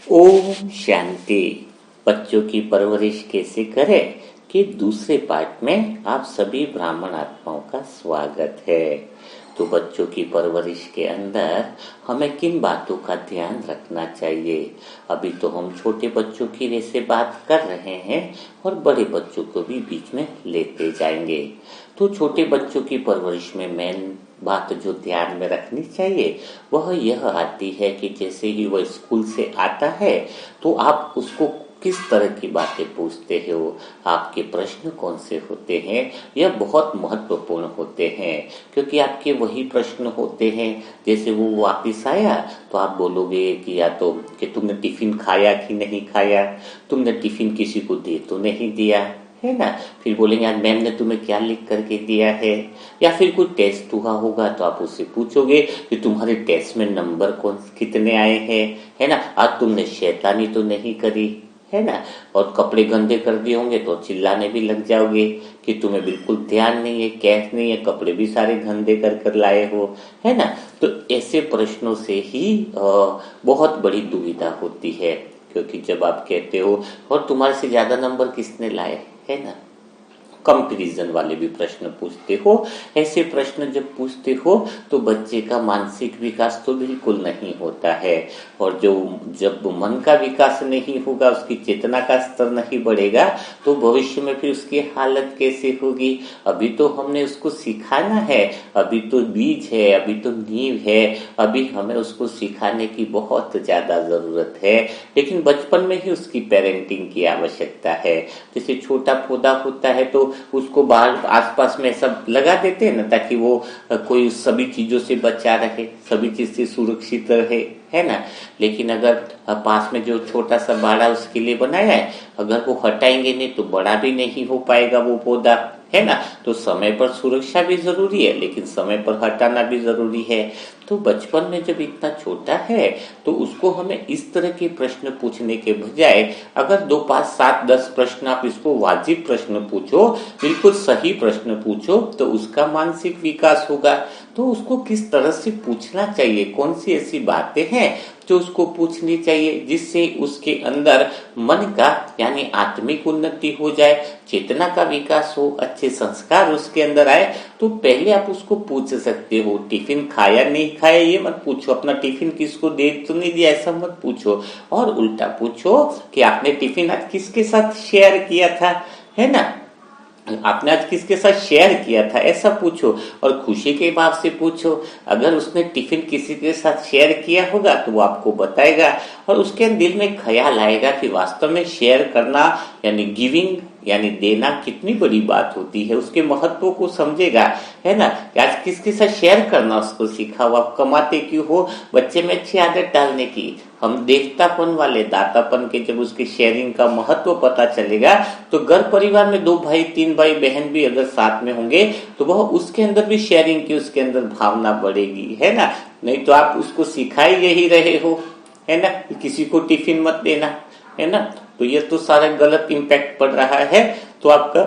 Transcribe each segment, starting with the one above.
ओम शांति। बच्चों की परवरिश कैसे करें कि दूसरे पार्ट में आप सभी ब्राह्मण आत्माओं का स्वागत है। तो बच्चों की परवरिश के अंदर हमें किन बातों का ध्यान रखना चाहिए। अभी तो हम छोटे बच्चों की वैसे बात कर रहे हैं और बड़े बच्चों को भी बीच में लेते जाएंगे। तो छोटे बच्चों की परवरिश में मेन बात जो ध्यान में रखनी चाहिए वह यह आती है कि जैसे ही वह स्कूल से आता है तो आप उसको किस तरह की बातें पूछते हो, आपके प्रश्न कौन से होते हैं, यह बहुत महत्वपूर्ण होते हैं। क्योंकि आपके वही प्रश्न होते हैं। जैसे वो वापिस आया तो आप बोलोगे कि या तो कि तुमने टिफिन खाया कि नहीं खाया, तुमने टिफिन किसी को दे तो नहीं दिया, है ना। फिर बोलेंगे आज मैम ने तुम्हें क्या लिख करके दिया है। या फिर कोई टेस्ट हुआ होगा तो आप उससे पूछोगे कि तुम्हारे टेस्ट में नंबर कौन कितने आए हैं, है ना। आज तुमने शैतानी तो नहीं करी, है ना। और कपड़े गंदे कर दिए होंगे तो चिल्लाने भी लग जाओगे कि तुम्हें बिल्कुल ध्यान नहीं है, कैश नहीं है, कपड़े भी सारे गंदे कर कर लाए हो, है ना। तो ऐसे प्रश्नों से ही बहुत बड़ी दुविधा होती है। क्योंकि जब आप कहते हो और तुम्हारे से ज्यादा नंबर किसने लाए, है ना, कंपैरिजन वाले भी प्रश्न पूछते हो। ऐसे प्रश्न जब पूछते हो तो बच्चे का मानसिक विकास तो बिल्कुल नहीं होता है। और जो जब मन का विकास नहीं होगा, उसकी चेतना का स्तर नहीं बढ़ेगा तो भविष्य में फिर उसकी हालत कैसे होगी। अभी तो हमने उसको सिखाना है, अभी तो बीज है, अभी तो नींव है, अभी हमें उसको सिखाने की बहुत ज्यादा जरूरत है। लेकिन बचपन में ही उसकी पेरेंटिंग की आवश्यकता है। जैसे छोटा पौधा होता है तो उसको बाहर आसपास में सब लगा देते हैं ना, ताकि वो कोई सभी चीजों से बचा रहे, सभी चीज से सुरक्षित रहे, है ना। लेकिन अगर पास में जो छोटा सा बाड़ा उसके लिए बनाया है, अगर वो हटाएंगे नहीं तो बड़ा भी नहीं हो पाएगा वो पौधा, है ना। तो समय पर सुरक्षा भी जरूरी है, लेकिन समय पर हटाना भी जरूरी है। तो बचपन में जब इतना छोटा है तो उसको हमें इस तरह के प्रश्न पूछने के बजाय अगर 2 5 7 10 प्रश्न आप इसको वाजिब प्रश्न पूछो, बिल्कुल सही प्रश्न पूछो, तो उसका मानसिक विकास होगा। तो उसको किस तरह से पूछना चाहिए, कौन सी ऐसी बातें हैं जो उसको पूछनी चाहिए जिससे उसके अंदर मन का यानी आत्मिक उन्नति हो जाए, चेतना का विकास हो, अच्छे संस्कार उसके अंदर आए। तो पहले आप उसको पूछ सकते हो टिफिन खाया नहीं खाया ये मत पूछो, अपना टिफिन किसको दे तो नहीं दिया ऐसा मत पूछो। और उल्टा पूछो कि आपने टिफिन आज किसके साथ शेयर किया था, है ना, आपने आज किसके साथ शेयर किया था, ऐसा पूछो। और खुशी के भाव से पूछो। अगर उसने टिफिन किसी के साथ शेयर किया होगा तो वो आपको बताएगा और उसके दिल में ख्याल आएगा कि वास्तव में शेयर करना यानी गिविंग यानी देना कितनी बड़ी बात होती है, उसके महत्व को समझेगा, है ना। आज किसके साथ शेयर करना उसको सिखाओ। आप कमाते क्यों हो, बच्चे में अच्छी आदत डालने की। हम देखतापन वाले दातापन के जब उसके शेयरिंग का महत्व पता चलेगा तो घर परिवार में 2 भाई 3 भाई बहन भी अगर साथ में होंगे तो वह उसके अंदर भी शेयरिंग की उसके अंदर भावना बढ़ेगी, है ना। नहीं तो आप उसको सिखाई यही रहे हो, है ना, किसी को टिफिन मत देना, है ना। तो ये तो सारा गलत इम्पैक्ट पड़ रहा है। तो आपका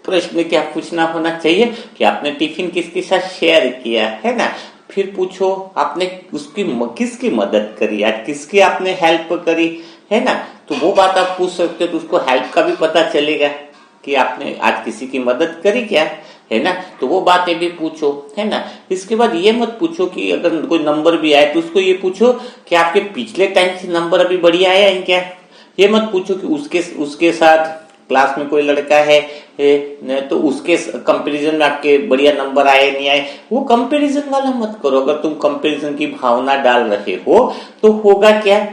प्रश्न क्या पूछना होना चाहिए कि आपने टिफिन किसके साथ शेयर किया, है ना। फिर पूछो आपने उसकी किसकी मदद करी, आज किसकी आपने हेल्प करी, है ना। तो वो बात आप पूछ सकते हो, तो उसको हेल्प का भी पता चलेगा कि आपने आज किसी की मदद करी क्या, है ना। तो वो बातें भी पूछो, है ना। इसके बाद ये मत पूछो कि अगर कोई नंबर भी आए तो उसको ये पूछो कि आपके पिछले टाइम से नंबर अभी बढ़िया आया है क्या। ये मत पूछो कि उसके साथ क्लास में कोई लड़का है तो उसके कंपैरिजन में आपके बढ़िया नंबर आए नहीं आए। वो कंपैरिजन वाला मत करो। अगर तुम कंपैरिजन की भावना डाल रहे हो तो होगा क्या,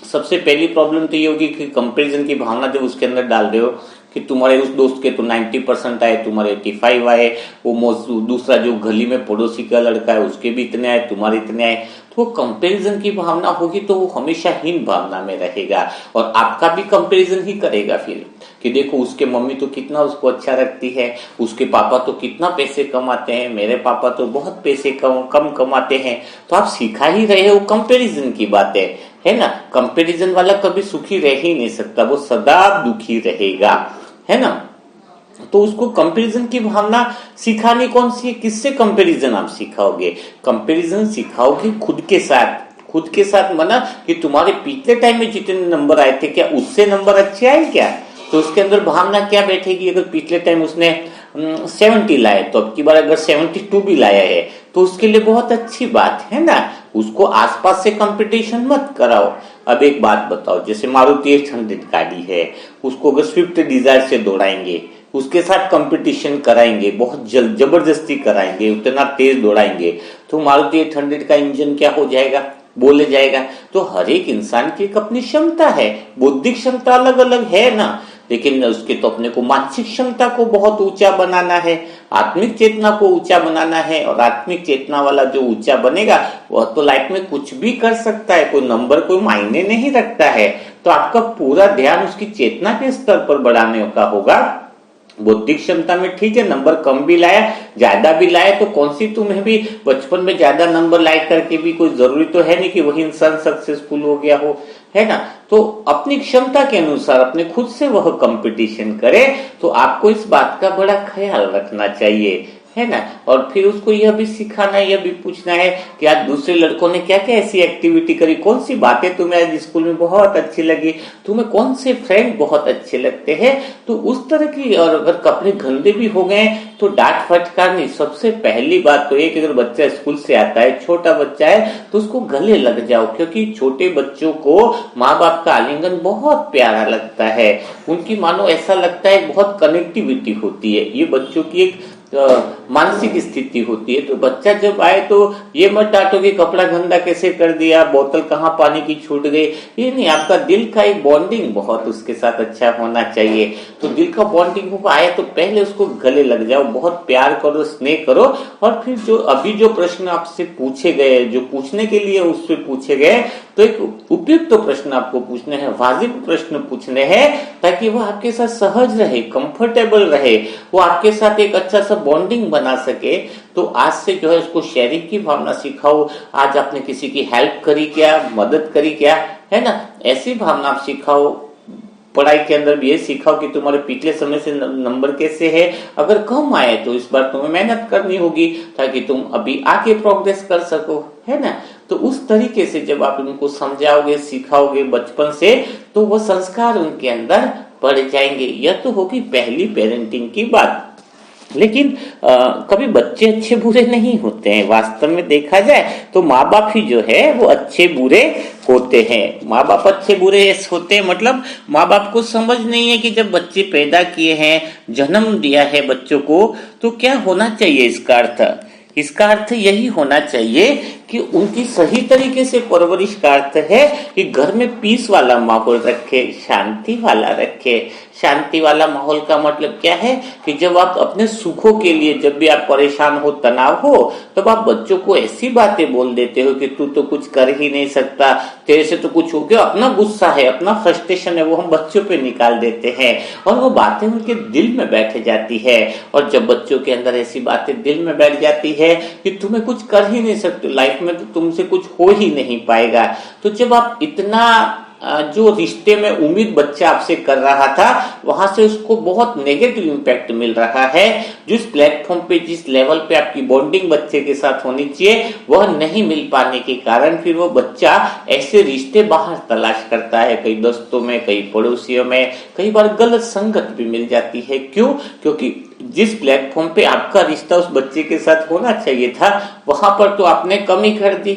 सबसे पहली प्रॉब्लम तो ये होगी कि कंपैरिजन की भावना जब उसके अंदर डाल रहे हो कि तुम्हारे उस दोस्त के तो 90% आए, तुम्हारे 85 आए, वो दूसरा जो गली में पड़ोसी का लड़का है उसके भी इतने आए, तुम्हारे इतने आए, तो कंपैरिजन की भावना होगी तो वो हमेशा हीन भावना में रहेगा और आपका भी कंपैरिजन ही करेगा फिर कि देखो उसके मम्मी तो कितना उसको अच्छा रखती है, उसके पापा तो कितना पैसे कमाते हैं, मेरे पापा तो बहुत पैसे कम कमाते हैं। तो आप सिखा ही रहे हो कंपैरिजन की बातें, है ना। कंपैरिजन वाला कभी सुखी रह ही नहीं सकता, वो सदा दुखी रहेगा, है ना। तो उसको कंपैरिजन की भावना सिखानी कौन सी है, किससे कंपैरिजन आप सिखाओगे। कंपैरिजन सिखाओगे खुद के साथ, खुद के साथ मना कि तुम्हारे पिछले टाइम में जितने नंबर आए थे क्या उससे नंबर अच्छे आए क्या, तो उसके अंदर भावना क्या बैठेगी, अगर पिछले टाइम उसने 70 लाए तो अब की बार अगर 72 भी लाया है तो उसके लिए बहुत अच्छी बात है ना। उसको आसपास से कंपटीशन मत कराओ। अब एक बात बताओ, जैसे मारुति 800 गाड़ी है, उसको अगर स्विफ्ट डिजायर से दौड़ाएंगे, उसके साथ कंपटीशन कराएंगे, बहुत जबरदस्ती कराएंगे, उतना तेज दौड़ाएंगे, तो मारुति 800 का इंजन क्या हो जाएगा, बोले जाएगा। तो हर एक इंसान की एक अपनी क्षमता है, बौद्धिक क्षमता अलग अलग है ना, लेकिन उसके तो अपने को मानसिक क्षमता को बहुत ऊंचा बनाना है, आत्मिक चेतना को ऊंचा बनाना है, और आत्मिक चेतना वाला जो ऊंचा बनेगा वह तो लाइफ में कुछ भी कर सकता है, कोई नंबर कोई मायने नहीं रखता है। तो आपका पूरा ध्यान उसकी चेतना के स्तर पर बढ़ाने का होगा। बौद्धिक क्षमता में ठीक है, नंबर कम भी लाया ज्यादा भी लाया तो कौन सी तुम्हें भी बचपन में ज्यादा नंबर लाए करके भी कोई जरूरी तो है नहीं कि वही इंसान सक्सेसफुल हो गया हो, है ना। तो अपनी क्षमता के अनुसार अपने खुद से वह कंपटीशन करे, तो आपको इस बात का बड़ा ख्याल रखना चाहिए, है ना। और फिर उसको यह भी सिखाना, यह भी पूछना है कि आज दूसरे लड़कों ने क्या क्या ऐसी एक्टिविटी करी, कौन सी बातें तुम्हें आज स्कूल में बहुत अच्छी लगी, तुम्हें कौन से फ्रेंड बहुत अच्छे लगते हैं, तो उस तरह की। और अगर कपड़े गंदे भी हो गए तो डांट फटकार नहीं, सबसे पहली बात तो ये कि अगर बच्चा स्कूल से आता है, छोटा बच्चा है, तो उसको गले लग जाओ, क्योंकि छोटे बच्चों को माँ बाप का आलिंगन बहुत प्यारा लगता है, उनकी मानो ऐसा लगता है बहुत कनेक्टिविटी होती है, ये बच्चों की एक मानसिक स्थिति होती है। तो बच्चा जब आए तो ये मत डांटो कि कपड़ा गंदा कैसे कर दिया, बोतल कहाँ पानी की छूट गई, ये नहीं, आपका दिल का एक बॉन्डिंग बहुत उसके साथ अच्छा होना चाहिए। तो दिल का बॉन्डिंग हो आए तो पहले उसको गले लग जाओ, बहुत प्यार करो, स्नेह करो, और फिर जो अभी जो प्रश्न आपसे पूछे गए, जो पूछने के लिए उससे पूछे गए, तो एक उपयुक्त प्रश्न आपको पूछने हैं, वाजिब प्रश्न पूछने हैं, ताकि वो आपके साथ सहज रहे, कंफर्टेबल रहे, वो आपके साथ एक अच्छा सा बॉन्डिंग बना सके। तो आज से जो है उसको शेयरिंग की भावना सिखाओ, आज आपने किसी की हेल्प करी क्या, मदद करी क्या, है ना, ऐसी भावना आप सिखाओ। पढ़ाई के अंदर भी ये सिखाओ कि तुम्हारे पिछले समय से नंबर कैसे है, अगर कम आए तो इस बार तुम्हें मेहनत करनी होगी ताकि तुम अभी आगे प्रोग्रेस कर सको, है ना। तो उस तरीके से जब आप उनको समझाओगे, सिखाओगे बचपन से, तो वो संस्कार उनके अंदर पड़ जाएंगे। यह तो होगी पहली पेरेंटिंग की बात। लेकिन कभी बच्चे अच्छे बुरे नहीं होते हैं, वास्तव में देखा जाए तो माँ बाप ही जो है वो अच्छे बुरे होते हैं। माँ बाप अच्छे बुरे होते हैं मतलब माँ बाप को समझ नहीं है कि जब बच्चे पैदा किए हैं, जन्म दिया है बच्चों को, तो क्या होना चाहिए। इसका अर्थ यही होना चाहिए कि उनकी सही तरीके से परवरिश का अर्थ है कि घर में पीस वाला माहौल रखे, शांति वाला रखे। शांति वाला माहौल का मतलब क्या है कि जब आप अपने सुखों के लिए, जब भी आप परेशान हो, तनाव हो, तब आप बच्चों को ऐसी बातें बोल देते हो कि तू तो कुछ कर ही नहीं सकता, तेरे से तो कुछ हो गया। अपना गुस्सा है, अपना फ्रस्ट्रेशन है, वो हम बच्चों पे निकाल देते हैं और वो बातें उनके दिल में बैठ जाती है। और जब बच्चों के अंदर ऐसी बातें दिल में बैठ जाती है कि तुम्हें कुछ कर ही नहीं सकते, लाइफ में तो तुमसे कुछ हो ही नहीं पाएगा, तो जब आप इतना जो रिश्ते में उम्मीद बच्चा आपसे कर रहा था, वहां से उसको बहुत नेगेटिव इंपैक्ट मिल रहा है। जिस प्लेटफॉर्म पे, जिस लेवल पे आपकी बॉन्डिंग बच्चे के साथ होनी चाहिए, वह नहीं मिल पाने के कारण फिर वो बच्चा ऐसे रिश्ते बाहर तलाश करता है, कई दोस्तों में, कई पड़ोसियों में, कई बार गलत संगत भी मिल जाती है। क्यों? क्योंकि जिस प्लेटफॉर्म पे आपका रिश्ता उस बच्चे के साथ होना चाहिए था, वहां पर तो आपने कमी कर दी,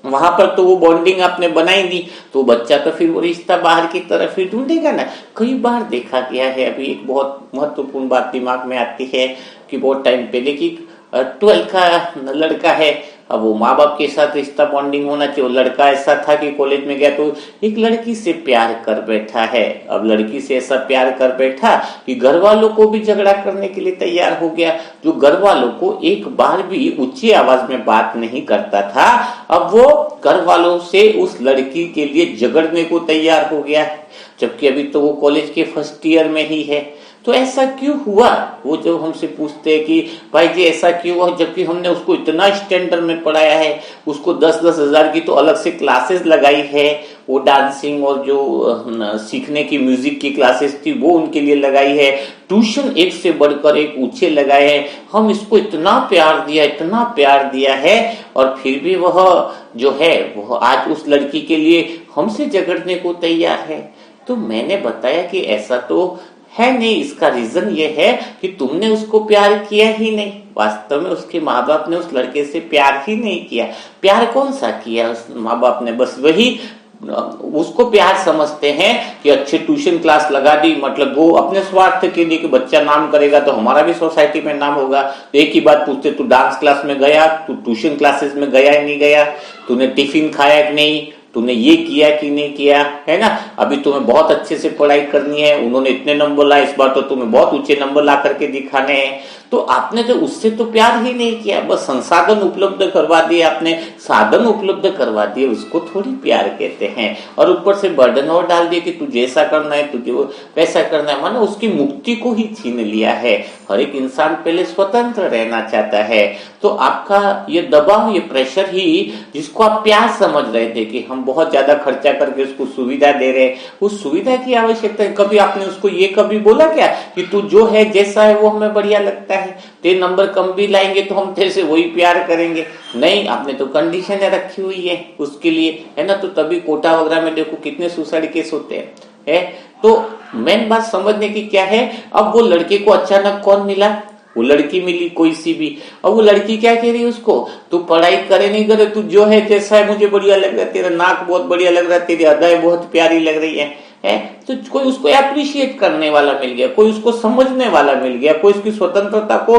वहां पर तो वो बॉन्डिंग आपने बनाई दी, तो बच्चा तो फिर वो रिश्ता बाहर की तरफ ही ढूंढेगा ना। कई बार देखा गया है, अभी एक बहुत महत्वपूर्ण बात दिमाग में आती है कि बहुत टाइम पहले की 12 का लड़का है, अब वो माँ बाप के साथ रिश्ता बॉन्डिंग होना चाहिए। वो लड़का ऐसा था कि कॉलेज में गया तो एक लड़की से प्यार कर बैठा है। अब लड़की से ऐसा प्यार कर बैठा कि घर वालों को भी झगड़ा करने के लिए तैयार हो गया। जो घर वालों को एक बार भी ऊंची आवाज में बात नहीं करता था, अब वो घर वालों से उस लड़की के लिए झगड़ने को तैयार हो गया, जबकि अभी तो वो कॉलेज के फर्स्ट ईयर में ही है। तो ऐसा क्यों हुआ? वो जब हमसे पूछते हैं कि भाई जी ऐसा क्यों हुआ, जबकि हमने उसको इतना स्टैंडर्ड में पढ़ाया है, उसको 10-10 हजार की तो अलग से क्लासेस लगाई है, वो डांसिंग और जो सीखने की म्यूजिक की क्लासेस थी वो उनके लिए लगाई है, ट्यूशन एक से बढ़कर एक ऊंचे लगाए हैं, हम इसको इतना प्यार दिया है, और फिर भी वह जो है वह आज उस लड़की के लिए हमसे झगड़ने को तैयार है। तो मैंने बताया कि ऐसा तो है नहीं, इसका रीजन ये है कि तुमने उसको प्यार किया ही नहीं। वास्तव में उसके माँ बाप ने उस लड़के से प्यार ही नहीं किया। प्यार कौन सा किया उस माँ बाप ने? बस वही उसको प्यार समझते हैं कि अच्छे ट्यूशन क्लास लगा दी, मतलब वो अपने स्वार्थ के लिए कि बच्चा नाम करेगा तो हमारा भी सोसाइटी में नाम होगा। तो एक ही बात पूछते, तू डांस क्लास में गया, तू ट्यूशन क्लासेस में गया या नहीं गया, तूने टिफिन खाया कि नहीं, तूने ये किया कि नहीं किया, है ना? अभी तुम्हें बहुत अच्छे से पढ़ाई करनी है, उन्होंने इतने नंबर लाए, इस बार तो तुम्हें बहुत ऊंचे नंबर ला करके दिखाने हैं। तो आपने तो उससे तो प्यार ही नहीं किया, बस संसाधन उपलब्ध करवा दिए, आपने साधन उपलब्ध करवा दिए, उसको थोड़ी प्यार कहते हैं। और ऊपर से बर्डन और डाल दिए कि तुझे ऐसा करना है, तुझे वैसा करना है, मानो उसकी मुक्ति को ही छीन लिया है। हर एक इंसान पहले स्वतंत्र रहना चाहता है। तो आपका ये दबाव, ये प्रेशर ही, जिसको आप प्यार समझ रहे थे कि हम बहुत ज्यादा खर्चा करके उसको सुविधा दे रहे, उस सुविधा की आवश्यकता है। कभी आपने उसको ये कभी बोला क्या कि तू जो है जैसा है वो हमें बढ़िया लगता है, तेरे नंबर कम भी लाएंगे तो हम तेरे से वही प्यार करेंगे? नहीं, आपने तो कंडीशन रखी हुई है उसके लिए, है ना? तो तभी कोटा वगैरह में देखो कितने सुसाइड केस होते हैं, है? तो मेन बात समझने की क्या है, अब वो लड़के को अचानक कौन मिला? वो लड़की मिली कोई सी भी। अब वो लड़की क्या कह रही है उसको, तू पढ़ाई करे नहीं करे, तू जो है जैसा है मुझे बढ़िया लग रहा है, तेरा नाक बहुत बढ़िया लग रहा है, तेरी अदाएं बहुत प्यारी लग रही है। तो कोई उसको अप्रिशिएट करने वाला मिल गया, कोई उसको समझने वाला मिल गया, कोई उसकी स्वतंत्रता को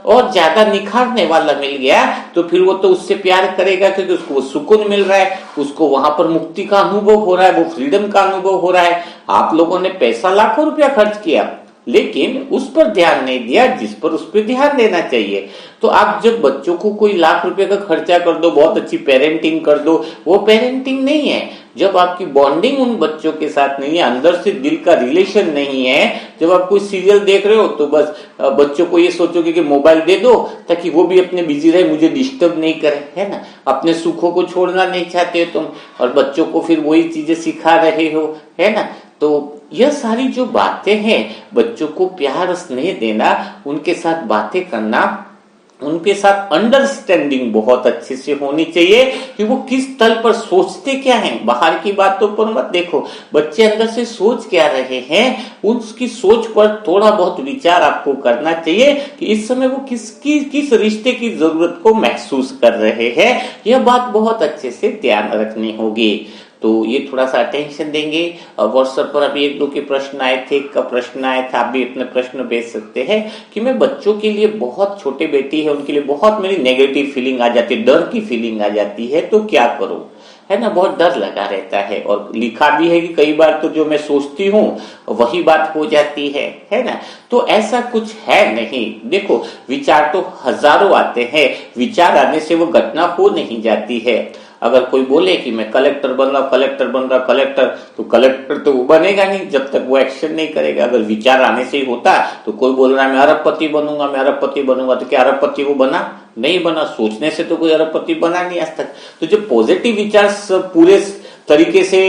और ज्यादा निखारने वाला मिल गया, तो फिर वो तो उससे प्यार करेगा क्योंकि उसको वो सुकून मिल रहा है, उसको वहां पर मुक्ति का अनुभव हो रहा है, वो फ्रीडम का अनुभव हो रहा है। आप लोगों ने पैसा लाखों रुपया खर्च किया लेकिन उस पर ध्यान नहीं दिया जिस पर उस पर ध्यान देना चाहिए। तो आप जब बच्चों को कोई लाख रुपए का खर्चा कर दो, बहुत अच्छी पेरेंटिंग कर दो, वो पेरेंटिंग नहीं है। जब आपकी बॉन्डिंग उन बच्चों के साथ नहीं है, अंदर से दिल का रिलेशन नहीं है, जब आप कोई सीरियल देख रहे हो तो बस बच्चों को ये सोचोगे कि मोबाइल दे दो ताकि वो भी अपने बिजी रहे, मुझे डिस्टर्ब नहीं करे, है ना? अपने सुखों को छोड़ना नहीं चाहते हो तुम, और बच्चों को फिर वही चीजें सिखा रहे हो, है ना? तो यह सारी जो बातें हैं, बच्चों को प्यार स्नेह देना, उनके साथ बातें करना, उनके साथ अंडरस्टैंडिंग बहुत अच्छे से होनी चाहिए कि वो किस तल पर सोचते क्या हैं। बाहर की बातों पर मत देखो, बच्चे अंदर से सोच क्या रहे हैं, उसकी सोच पर थोड़ा बहुत विचार आपको करना चाहिए कि इस समय वो किस रिश्ते की जरूरत को महसूस कर रहे हैं। यह बात बहुत अच्छे से ध्यान रखनी होगी। तो ये थोड़ा सा अटेंशन देंगे। व्हाट्सएप पर अभी 1-2 के प्रश्न आए थे, एक का प्रश्न आया था, आप भी अपने प्रश्न भेज सकते हैं कि मैं बच्चों के लिए, बहुत छोटे बेटी है उनके लिए बहुत मेरी नेगेटिव फीलिंग आ जाती है, डर की फीलिंग आ जाती है, तो क्या करूं, है ना? बहुत डर लगा रहता है। और लिखा भी है कि कई बार तो जो मैं सोचती हूँ वही बात हो जाती है ना? तो ऐसा कुछ है नहीं। देखो, विचार तो हजारों आते हैं, विचार आने से वो घटना हो नहीं जाती है। अगर कोई बोले कि मैं कलेक्टर बन रहा, तो कलेक्टर तो वो बनेगा नहीं जब तक वो एक्शन नहीं करेगा। अगर विचार आने से ही होता तो कोई बोल रहा है मैं अरबपति बनूंगा, तो क्या अरबपति वो बना? नहीं बना। सोचने से तो कोई अरबपति बना नहीं आज तक। तो जब पॉजिटिव विचार पूरे तरीके से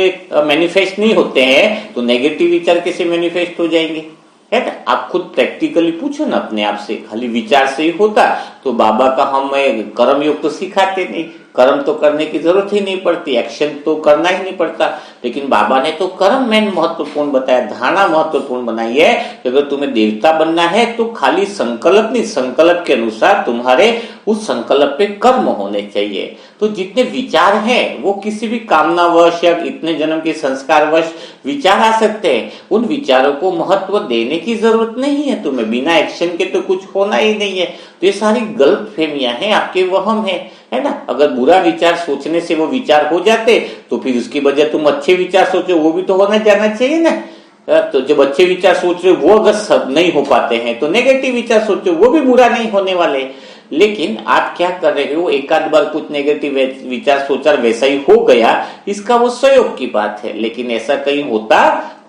मैनिफेस्ट नहीं होते हैं तो नेगेटिव विचार कैसे मैनिफेस्ट हो जाएंगे, है ना? आप खुद प्रैक्टिकली पूछो ना अपने आप से, खाली विचार से ही होता तो बाबा का हमें कर्म योग तो सिखाते नहीं, कर्म तो करने की जरूरत ही नहीं पड़ती, एक्शन तो करना ही नहीं पड़ता। लेकिन बाबा ने तो कर्म मेन महत्वपूर्ण बताया, धारणा महत्वपूर्ण बनाई है कि अगर तुम्हें देवता बनना है तो खाली संकल्प नहीं, संकल्प के अनुसार तुम्हारे उस संकल्प पे कर्म होने चाहिए। तो जितने विचार हैं वो किसी भी कामनावश या इतने जन्म के संस्कारवश विचार आ सकते हैं, उन विचारों को महत्व देने की जरूरत नहीं है तुम्हें। बिना एक्शन के तो कुछ होना ही नहीं है। तो ये सारी गलत फहमियां हैं, आपके वहम है ना? अगर बुरा विचार सोचने से वो विचार हो जाते तो फिर उसकी वजह तुम अच्छे विचार सोचो, वो भी तो होना जाना चाहिए ना। तो जब अच्छे विचार सोच रहे हो वो अगर सब नहीं हो पाते हैं तो नेगेटिव विचार सोचो, वो भी बुरा नहीं होने वाले। लेकिन आप क्या कर रहे हो, एक आध बार कुछ नेगेटिव विचार सोचा वैसा ही हो गया, इसका वो सहयोग की बात है। लेकिन ऐसा कहीं होता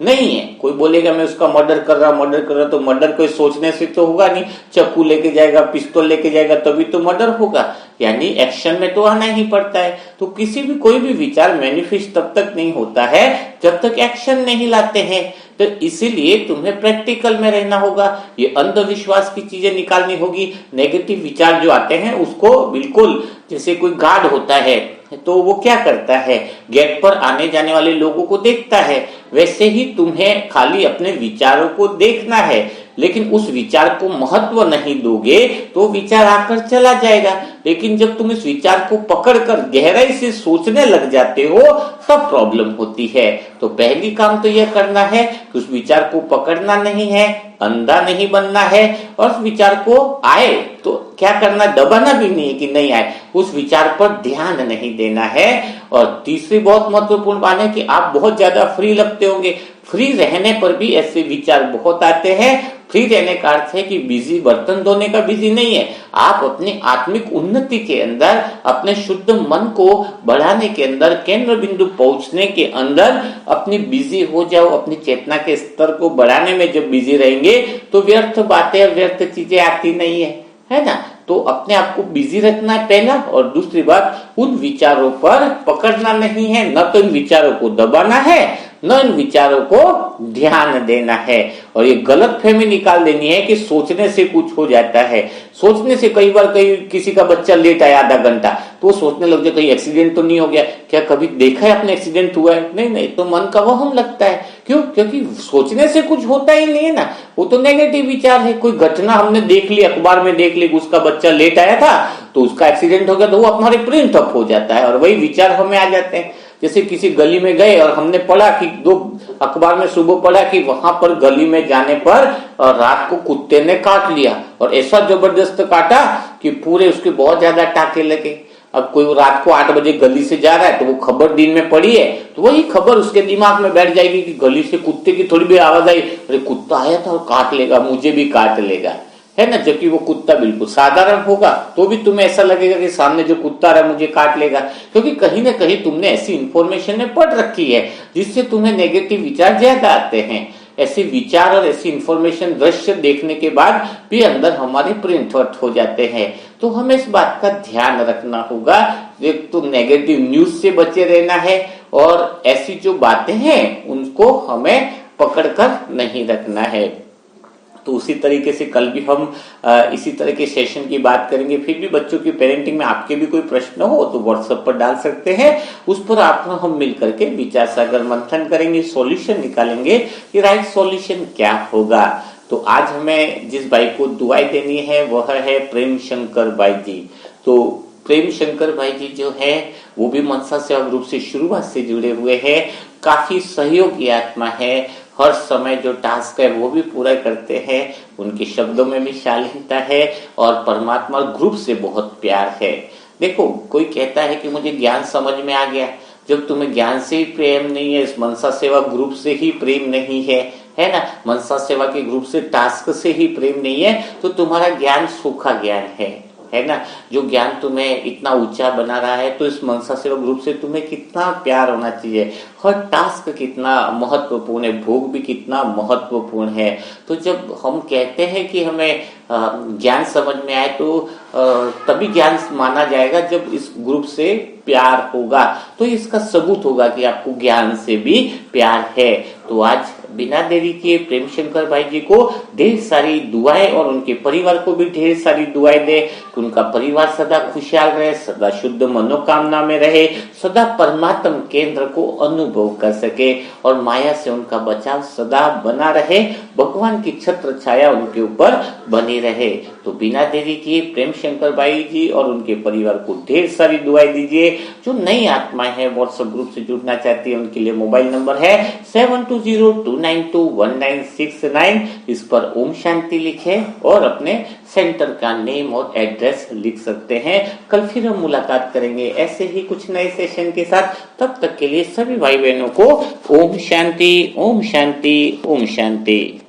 नहीं है। कोई बोलेगा मैं उसका मर्डर कर रहा, तो मर्डर कोई सोचने से तो होगा नहीं, चाकू लेके जाएगा, पिस्तौल लेके जाएगा तभी तो मर्डर होगा, यानी एक्शन में तो आना ही पड़ता है। तो किसी भी कोई भी विचार मैनिफेस्ट तब तक नहीं होता है जब तक एक्शन नहीं लाते हैं। तो इसीलिए तुम्हें प्रैक्टिकल में रहना होगा, ये अंधविश्वास की चीजें निकालनी होगी। नेगेटिव विचार जो आते हैं उसको बिल्कुल, जैसे कोई गार्ड होता है तो वो क्या करता है, गेट पर आने जाने वाले लोगों को देखता है, वैसे ही तुम्हें खाली अपने विचारों को देखना है, लेकिन उस विचार को महत्व नहीं दोगे तो विचार आकर चला जाएगा। लेकिन जब तुम इस विचार को पकड़कर गहराई से सोचने लग जाते हो तब प्रॉब्लम होती है। तो पहली काम तो यह करना है कि उस विचार को पकड़ना नहीं है, अंधा नहीं बनना है, और उस विचार को आए तो क्या करना, दबाना भी नहीं है कि नहीं आए, उस विचार पर ध्यान नहीं देना है। और तीसरी बहुत महत्वपूर्ण बात है कि आप बहुत ज्यादा फ्री लगते होंगे, फ्री रहने पर भी ऐसे विचार बहुत आते हैं। फ्री रहने का अर्थ है कि बिजी बर्तन धोने का बिजी नहीं है, आप अपनी आत्मिक उन्नति के अंदर, अपने शुद्ध मन को बढ़ाने के अंदर, केंद्र बिंदु पहुंचने के अंदर अपनी बिजी हो जाओ। अपनी चेतना के स्तर को बढ़ाने में जब बिजी रहेंगे तो व्यर्थ बातें, व्यर्थ चीजें आती नहीं है ना। तो अपने आप को बिजी रखना है पहला, और दूसरी बात उन विचारों पर पकड़ना नहीं है, न तो इन विचारों को दबाना है, न इन विचारों को ध्यान देना है। और ये गलत फहमी निकाल देनी है कि सोचने से कुछ हो जाता है। सोचने से कई बार किसी का बच्चा लेट आया आधा घंटा तो वो सोचने लग जाए कहीं एक्सीडेंट तो नहीं हो गया, क्या कभी देखा है आपने एक्सीडेंट हुआ है, नहीं, तो मन का वहम लगता है। क्यों? क्योंकि सोचने से कुछ होता ही नहीं है ना, वो तो नेगेटिव विचार है। कोई घटना हमने देख ली, अखबार में देख ली, उसका बच्चा लेट आया था तो उसका एक्सीडेंट हो गया, तो वो हमारे प्रिंट अप हो जाता है और वही विचार हमें आ जाते हैं। जैसे किसी गली में गए और हमने पढ़ा कि अखबार में सुबह पढ़ा कि वहां पर गली में जाने पर रात को कुत्ते ने काट लिया, और ऐसा जबरदस्त काटा कि पूरे उसके बहुत ज्यादा टाके लगे। अब कोई रात को 8 बजे गली से जा रहा है तो वो खबर दिन में पड़ी है, तो वही खबर उसके दिमाग में बैठ जाएगी कि गली से कुत्ते की थोड़ी भी आवाज आई, अरे कुत्ता आया था और काट लेगा, मुझे भी काट लेगा, है ना। जबकि वो कुत्ता बिल्कुल साधारण होगा तो भी तुम्हें ऐसा लगेगा कि सामने जो कुत्ता आ रहा है मुझे काट लेगा, क्योंकि कहीं ना कहीं तुमने ऐसी इंफॉर्मेशन में पढ़ रखी है जिससे तुम्हें नेगेटिव विचार ज्यादा आते हैं। ऐसे विचार और ऐसी इंफॉर्मेशन दृश्य देखने के बाद भी अंदर हमारे प्रिंट आउट हो जाते हैं। तो हमें इस बात का ध्यान रखना होगा, एक तो नेगेटिव न्यूज से बचे रहना है, और ऐसी जो बातें हैं उनको हमें पकड़कर नहीं रखना है। तो उसी तरीके से कल भी हम इसी तरह के सेशन की बात करेंगे। फिर भी बच्चों की पेरेंटिंग में आपके भी कोई प्रश्न हो तो व्हाट्सएप पर डाल सकते हैं, उस पर आप हम मिलकर के विचार सागर मंथन करेंगे, सॉल्यूशन निकालेंगे कि राइट सॉल्यूशन क्या होगा। तो आज हमें जिस भाई को दुआई देनी है वह है प्रेम शंकर भाई जी। तो प्रेम शंकर भाई जी जो है वो भी मनसा सेवा ग्रुप से शुरुआत से जुड़े हुए हैं, काफी सहयोगी आत्मा है, हर समय जो टास्क है वो भी पूरा करते हैं, उनके शब्दों में भी शालीनता है और परमात्मा ग्रुप से बहुत प्यार है। देखो, कोई कहता है कि मुझे ज्ञान समझ में आ गया, जब तुम्हें ज्ञान से ही प्रेम नहीं है, इस मनसा सेवा ग्रुप से ही प्रेम नहीं है ना, मनसा सेवा के ग्रुप से टास्क से ही प्रेम नहीं है, तो तुम्हारा ज्ञान सूखा ज्ञान है ना। जो ज्ञान तुम्हें इतना ऊंचा बना रहा है तो इस मनसा सेवा ग्रुप से तुम्हें कितना प्यार होना चाहिए, हर टास्क कितना महत्वपूर्ण है, भोग भी कितना महत्वपूर्ण है। तो जब हम कहते हैं कि हमें ज्ञान समझ में आए तो तभी ज्ञान माना जाएगा जब इस ग्रुप से प्यार होगा, तो इसका सबूत होगा कि आपको ज्ञान से भी प्यार है। तो आज बिना देरी किए प्रेम शंकर भाई जी को ढेर सारी दुआएं और उनके परिवार को भी ढेर सारी दुआएं दे कि उनका परिवार सदा खुशहाल रहे, सदा शुद्ध मनोकामना में रहे, सदा परमात्म केंद्र को अनुभव कर सके और माया से उनका बचाव सदा बना रहे, भगवान की छत्र छाया उनके ऊपर बनी रहे। तो बिना देरी किए प्रेम शंकर भाई जी और उनके परिवार को ढेर सारी दुआएं दीजिए। जो नई आत्माएं हैं व्हाट्सएप ग्रुप से जुड़ना चाहती है उनके लिए मोबाइल नंबर है 7202921969, इस पर ओम शांति लिखे और अपने सेंटर का नेम और एड्रेस लिख सकते हैं। कल फिर हम मुलाकात करेंगे ऐसे ही कुछ नए सेशन के साथ। तब तक के लिए सभी भाई बहनों को ओम शांति, ओम शांति, ओम शांति।